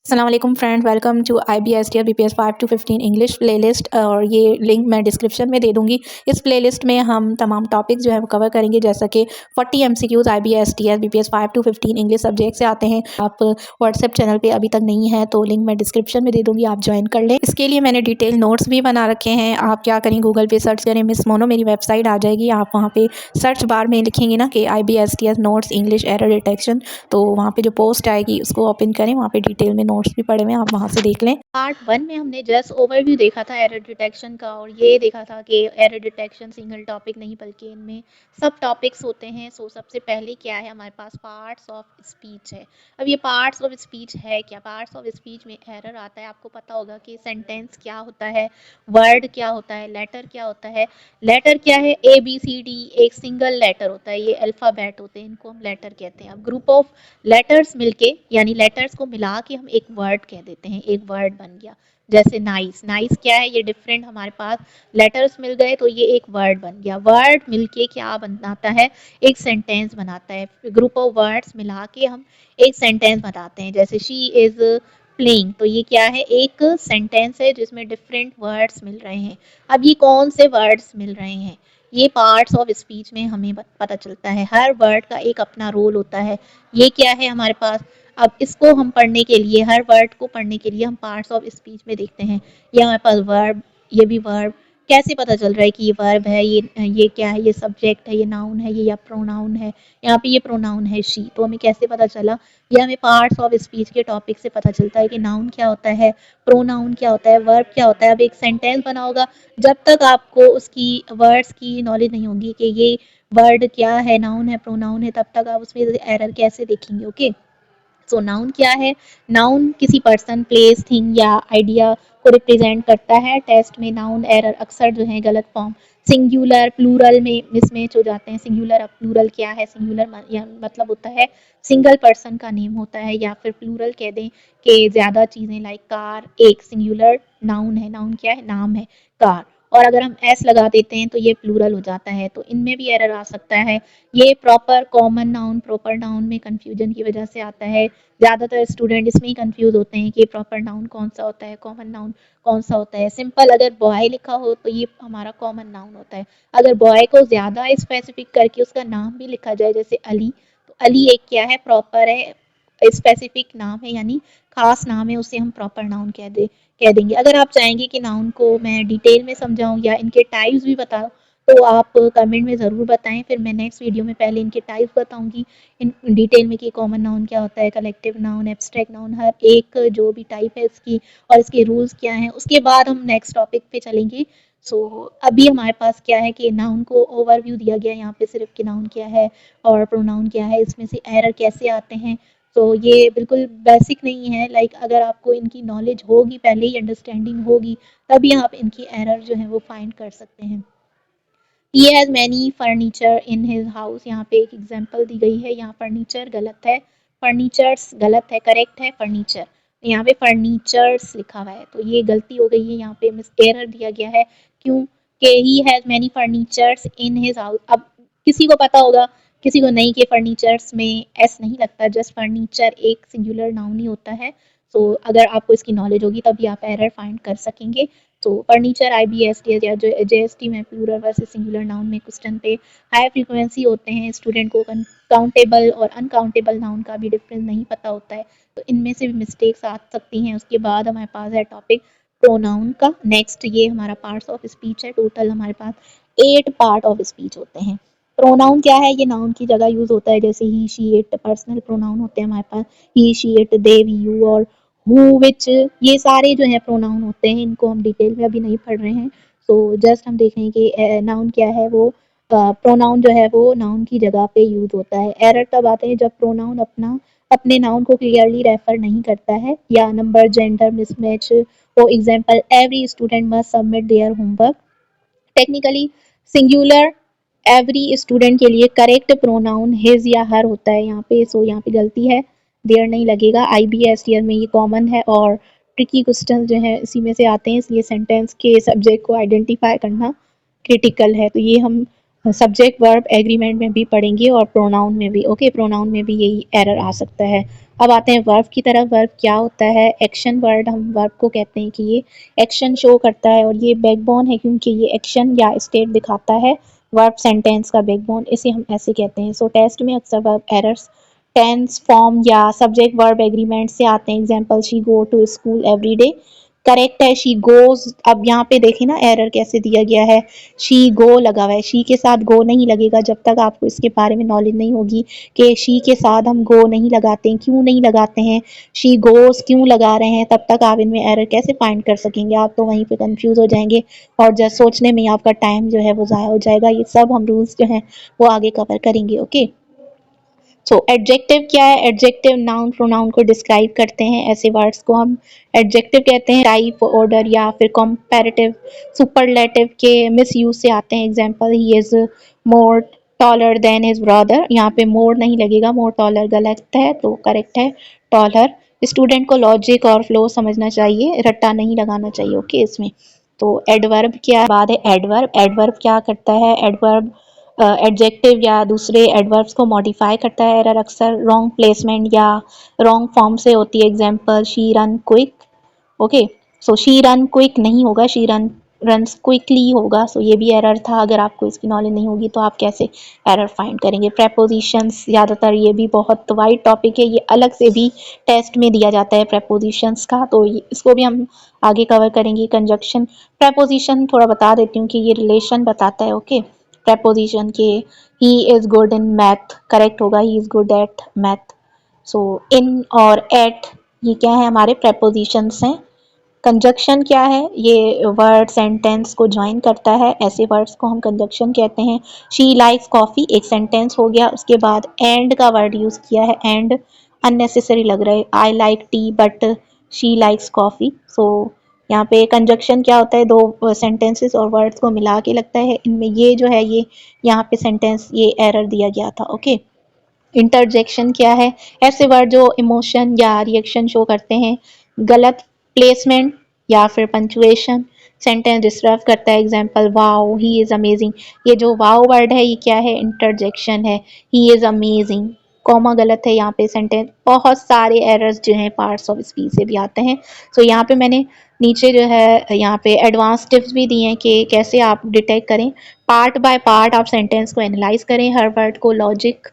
अस्सलाम वालेकुम friend, welcome to IBSTR BPS 5 to 15 English playlist. और ये लिंक मैं डिस्क्रिप्शन में दे दूंगी। इस प्लेलिस्ट में हम तमाम टॉपिक जो है वो कवर करेंगे, जैसा कि 40 MCQs IBSTR BPS 5 to 15 English subject से आते हैं। आप व्हाट्सएप चैनल पे अभी तक नहीं है तो लिंक मैं डिस्क्रिप्शन में दे दूंगी, आप ज्वाइन कर लें। इसके लिए मैंने डिटेल नोट्स भी बना रखे हैं। आप क्या करें, गूगल पे सर्च करें मिस मोनो, मेरी वेबसाइट आ जाएगी। आप वहाँ पे सर्च बार में लिखेंगे ना कि IBSTR notes English error detection, तो वहाँ पे जो पोस्ट आएगी उसको ओपन करें, वहाँ पे डिटेल में नोट्स भी पड़े हुए हैं, आप वहाँ से देख लें। पार्ट 1 में हमने जस्ट ओवरव्यू देखा था एरर डिटेक्शन का, और ये देखा था कि एरर डिटेक्शन सिंगल टॉपिक नहीं बल्कि इनमें सब टॉपिक्स होते हैं। सो सबसे पहले क्या है, हमारे पास पार्ट्स ऑफ स्पीच है। अब ये पार्ट्स ऑफ स्पीच है क्या? पार्ट्स ऑफ स्पीच में एरर आता है, आपको पता होगा कि सेंटेंस क्या होता है, वर्ड क्या होता है, लेटर क्या होता है। लेटर क्या है? ABCD एक सिंगल लेटर होता है, ये अल्फ़ाबेट होते हैं, इनको हम लेटर कहते हैं। अब ग्रुप ऑफ लेटर्स मिलके यानी लेटर्स को मिला के हम एक वर्ड कह देते हैं, एक वर्ड बन गया। जैसे नाइस, नाइस क्या है? ये डिफरेंट हमारे पास लेटर्स मिल गए तो ये एक वर्ड बन गया। वर्ड मिलके क्या बनाता है? एक सेंटेंस बनाता है। ग्रुप ऑफ वर्ड्स मिला के हम एक सेंटेंस बनाते हैं। जैसे शी इज प्लेइंग, तो ये क्या है? एक सेंटेंस है जिसमें डिफरेंट वर्ड्स मिल रहे हैं। अब ये कौन से वर्ड्स मिल रहे हैं? ये पार्ट्स ऑफ स्पीच में हमें पता चलता है। हर वर्ड का एक अपना रोल होता है। ये क्या है हमारे पास? अब इसको हम पढ़ने के लिए, हर वर्ड को पढ़ने के लिए हम पार्ट्स ऑफ स्पीच में देखते हैं। ये हमारे पास वर्ब, ये भी वर्ब। कैसे पता चल रहा है कि ये वर्ब है, ये क्या है? ये सब्जेक्ट है, ये नाउन है, ये या प्रोनाउन है। यहाँ पे ये प्रोनाउन है शी, तो हमें कैसे पता चला? ये हमें पार्ट्स ऑफ स्पीच के टॉपिक से पता चलता है कि नाउन क्या होता है, प्रोनाउन क्या होता है, वर्ब क्या होता है। अब एक सेंटेंस बना होगा, जब तक आपको उसकी वर्ड्स की नॉलेज नहीं होगी कि ये वर्ड क्या है, नाउन है, प्रोनाउन है, तब तक आप उसमें एरर कैसे देखेंगे? ओके। सो नाउन क्या है? नाउन किसी पर्सन, प्लेस, थिंग या आइडिया को रिप्रेजेंट करता है। टेस्ट में नाउन एरर अक्सर जो है गलत फॉर्म, सिंगुलर प्लूरल में मिसमैच हो जाते हैं। सिंगुलर, अब प्लूरल क्या है? सिंगुलर मतलब होता है सिंगल पर्सन का नेम होता है, या फिर प्लूरल कह दें कि ज़्यादा चीज़ें, लाइक कार एक सिंगुलर नाउन है। नाउन क्या है? नाम है कार। और अगर हम एस लगा देते हैं तो ये प्लूरल हो जाता है, तो इनमें भी एरर आ सकता है। ये proper common noun, proper noun में कंफ्यूजन की वजह से आता है। ज़्यादातर स्टूडेंट इसमें ही कंफ्यूज होते हैं कि प्रॉपर नाउन कौन सा होता है, कॉमन नाउन कौन सा होता है। सिंपल अगर बॉय लिखा हो तो ये हमारा कॉमन नाउन होता है। अगर बॉय को ज़्यादा स्पेसिफिक करके उसका नाम भी लिखा जाए, जैसे अली, तो अली एक क्या है? प्रॉपर है, स्पेसिफिक नाम है, यानी खास नाम है, उसे हम प्रॉपर नाउन कह देंगे। अगर आप चाहेंगे कि नाउन को मैं डिटेल में समझाऊं या इनके टाइप्स भी बताऊं, तो आप कमेंट में ज़रूर बताएं, फिर मैं नेक्स्ट वीडियो में पहले इनके टाइप्स बताऊंगी इन डिटेल में कि कॉमन नाउन क्या होता है, कलेक्टिव नाउन, एब्स्ट्रैक्ट नाउन, हर एक जो भी टाइप है इसकी और इसके रूल्स क्या हैं। उसके बाद हम नेक्स्ट टॉपिक पे चलेंगे। सो अभी हमारे पास क्या है कि नाउन को ओवरव्यू दिया गया है यहाँ पे सिर्फ, कि नाउन क्या है और प्रोनाउन क्या है, इसमें से एरर कैसे आते हैं। तो ये बिल्कुल बेसिक नहीं है, लाइक अगर आपको इनकी नॉलेज होगी, पहले ही अंडरस्टैंडिंग होगी, तभी आप इनकी एरर जो है वो फाइंड कर सकते हैं। He has many furniture in his house, यहाँ पे एक एग्जांपल दी गई है। यहाँ फर्नीचर गलत है, फर्नीचर्स गलत है, करेक्ट है फर्नीचर। यहाँ पे फर्नीचर्स लिखा हुआ है, तो ये गलती हो गई है, यहाँ पे मिस एरर दिया गया है। क्यों? कि he has many furnitures in his house. अब किसी को पता होगा, किसी को नहीं, कि फर्नीचर्स में एस नहीं लगता, जस्ट फर्नीचर एक सिंगुलर नाउन ही होता है। सो अगर आपको इसकी नॉलेज होगी तभी आप एरर फाइंड कर सकेंगे। तो फर्नीचर IBST या JST में प्लूरल वर्सेस सिंगुलर नाउन में क्वेश्चन पे हाई फ्रीक्वेंसी होते हैं। स्टूडेंट को काउंटेबल और अनकाउंटेबल नाउन का भी डिफरेंस नहीं पता होता है, तो इनमें से भी मिस्टेक्स आ सकती हैं। उसके बाद हमारे पास है टॉपिक प्रोनाउन का। नेक्स्ट ये हमारा पार्ट्स ऑफ स्पीच है। टोटल हमारे पास 8 पार्ट ऑफ स्पीच होते हैं। प्रोनाउन क्या है? ये नाउन की जगह यूज होता है, जैसे he, she, it. Personal pronoun होते हैं हमारे पास, he, she, it, they, we, you और हु, विच। ये सारे जो है प्रोनाउन होते हैं, इनको हम डिटेल में अभी नहीं पढ़ रहे हैं। सो जस्ट हम देख रहे हैं कि नाउन क्या है, वो प्रोनाउन जो है वो नाउन की जगह पे यूज होता है। एरर तब आते हैं जब प्रोनाउन अपने नाउन को क्लियरली रेफर नहीं करता है, या number, gender mismatch. For example, every student must submit their homework. Technically singular every student के लिए करेक्ट प्रोनाउन हिज या हर होता है यहाँ पे। सो यहाँ पे गलती है, देयर नहीं लगेगा। IBSTR में ये कॉमन है, और ट्रिकी क्वेश्चन जो है इसी में से आते हैं, इसलिए सेंटेंस के सब्जेक्ट को आइडेंटिफाई करना क्रिटिकल है। तो ये हम सब्जेक्ट वर्ब एग्रीमेंट में भी पढ़ेंगे और प्रोनाउन में भी। ओके, प्रोनाउन में भी यही एरर आ सकता है। अब आते हैं वर्ब की तरफ। वर्ब क्या होता है? एक्शन वर्ड हम वर्ब को कहते हैं कि ये एक्शन शो करता है और ये बैकबोन है क्योंकि ये एक्शन या स्टेट दिखाता है। वर्ब सेंटेंस का बैकबोन, इसे हम ऐसे कहते हैं। सो टेस्ट में अक्सर वर्ब एरर्स टेंस फॉर्म या सब्जेक्ट वर्ब एग्रीमेंट से आते हैं। Example she go to school every day, correct है शी गोज। अब यहाँ पे देखिए ना एरर कैसे दिया गया है, शी गो लगा हुआ है, शी के साथ गो नहीं लगेगा जब तक आपको इसके बारे में नॉलेज नहीं होगी कि शी के साथ हम गो नहीं लगाते हैं, क्यों नहीं लगाते हैं, शी गोस क्यों लगा रहे हैं, तब तक आप इनमें एरर कैसे फाइंड कर सकेंगे? आप तो वहीं पे कंफ्यूज हो जाएंगे और जस्ट सोचने में आपका टाइम जो है वो ज़ाया हो जाएगा। ये सब हम रूल्स जो हैं वो आगे कवर करेंगे। ओके, सो एडजेक्टिव क्या है? एडजेक्टिव नाउन प्रोनाउन को डिस्क्राइब करते हैं, ऐसे वर्ड्स को हम एडजेक्टिव कहते हैं। टाइप, ऑर्डर या फिर कंपैरेटिव सुपरलेटिव के मिस यूज से आते हैं। Example, he is more taller than his brother, यहाँ पे मोर नहीं लगेगा, मोर टॉलर गलत है तो करेक्ट है टॉलर। स्टूडेंट को लॉजिक और फ्लो समझना चाहिए, रट्टा नहीं लगाना चाहिए। ओके, इसमें तो एडवर्ब क्या बाद है? एडवर्ब, एडवर्ब क्या करता है? एडवर्ब एडजेक्टिव या दूसरे एडवर्ब्स को मॉडिफाई करता है। एरर अक्सर रॉन्ग प्लेसमेंट या रॉन्ग फॉर्म से होती है। Example, she run quick. Okay, so she run quick नहीं होगा, शी रन्स क्विकली होगा। सो ये भी एरर था। अगर आपको इसकी नॉलेज नहीं होगी तो आप कैसे एरर फाइंड करेंगे? प्रेपोजिशंस, ज़्यादातर ये भी बहुत वाइड टॉपिक है, ये अलग से भी टेस्ट में दिया जाता है प्रेपोजिशंस का, तो इसको भी हम आगे कवर करेंगे। कंजक्शन, प्रेपोजिशन थोड़ा बता देती हूँ कि ये रिलेशन बताता है। ओके, preposition के he is good in math, correct होगा he is good at math। So in और at ये क्या है? हमारे prepositions हैं। कंजक्शन क्या है? ये वर्ड सेंटेंस को ज्वाइन करता है, ऐसे वर्ड्स को हम कंजक्शन कहते हैं। शी लाइक्स कॉफ़ी एक सेंटेंस हो गया, उसके बाद एंड का वर्ड यूज़ किया है, एंड अननेसेसरी लग रहा है। I like tea but she likes coffee. So यहाँ पे कंजक्शन क्या होता है? दो सेंटेंसेस और वर्ड्स को मिला के लगता है। इनमें ये जो है ये यहाँ पे सेंटेंस ये एरर दिया गया था। ओके, इंटरजेक्शन क्या है? ऐसे वर्ड जो इमोशन या रिएक्शन शो करते हैं। गलत प्लेसमेंट या फिर पंचुएशन सेंटेंस डिस्टर्ब करता है। Example, wow he is amazing, ये जो वाओ वर्ड है ये क्या है? इंटरजेक्शन है। ही इज अमेजिंग, कॉमा गलत है यहाँ पे सेंटेंस। बहुत सारे एरर्स जो हैं पार्ट्स ऑफ स्पीच से भी आते हैं। सो यहाँ पे मैंने नीचे जो है यहाँ पे एडवांस टिप्स भी दिए हैं कि कैसे आप डिटेक्ट करें। पार्ट बाय पार्ट आप सेंटेंस को एनालाइज करें, हर वर्ड को लॉजिक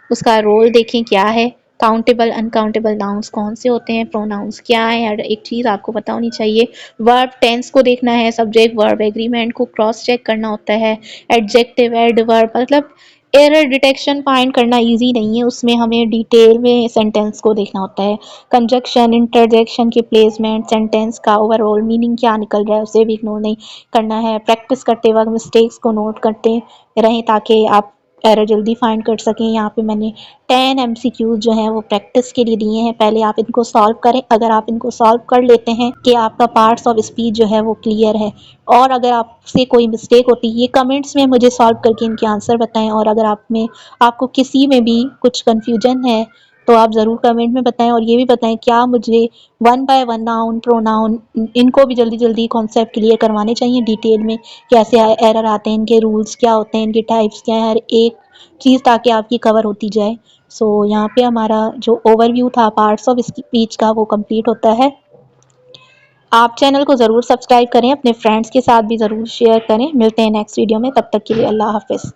उसका रोल देखें क्या है। काउंटेबल अनकाउंटेबल नाउन्स कौन से होते हैं, प्रोनाउंस क्या है, हर एक चीज़ आपको पता होनी चाहिए। वर्ब टेंस को देखना है, सब्जेक्ट वर्ब एग्रीमेंट को क्रॉस चेक करना होता है। एडजेक्टिव एडवर्ब मतलब एरर डिटेक्शन फाइंड करना इजी नहीं है, उसमें हमें डिटेल में सेंटेंस को देखना होता है। कंजक्शन इंटरजेक्शन की प्लेसमेंट, सेंटेंस का ओवरऑल मीनिंग क्या निकल रहा है उसे भी इग्नोर नहीं करना है। प्रैक्टिस करते वक्त मिस्टेक्स को नोट करते रहें ताकि आप एरर जल्दी फाइंड कर सकें। यहाँ पे मैंने 10 MCQs जो हैं वो प्रैक्टिस के लिए दिए हैं, पहले आप इनको सॉल्व करें। अगर आप इनको सॉल्व कर लेते हैं कि आपका पार्ट्स ऑफ स्पीच जो है वो क्लियर है, और अगर आपसे कोई मिस्टेक होती है ये कमेंट्स में मुझे सॉल्व करके इनके आंसर बताएं। और अगर आपको किसी में भी कुछ कन्फ्यूजन है तो आप ज़रूर कमेंट में बताएं, और ये भी बताएं क्या मुझे one by one noun pronoun इनको भी जल्दी जल्दी कॉन्सेप्ट क्लियर करवाने चाहिए डिटेल में, कैसे एरर आते हैं, इनके रूल्स क्या होते हैं, इनके टाइप्स क्या है, हर एक चीज़ ताकि आपकी कवर होती जाए। सो यहाँ पे हमारा जो ओवरव्यू था पार्ट्स ऑफ स्पीच का वो कंप्लीट होता है। आप चैनल को ज़रूर सब्सक्राइब करें, अपने फ्रेंड्स के साथ भी ज़रूर शेयर करें। मिलते हैं नेक्स्ट वीडियो में, तब तक के लिए अल्लाह हाफिज़।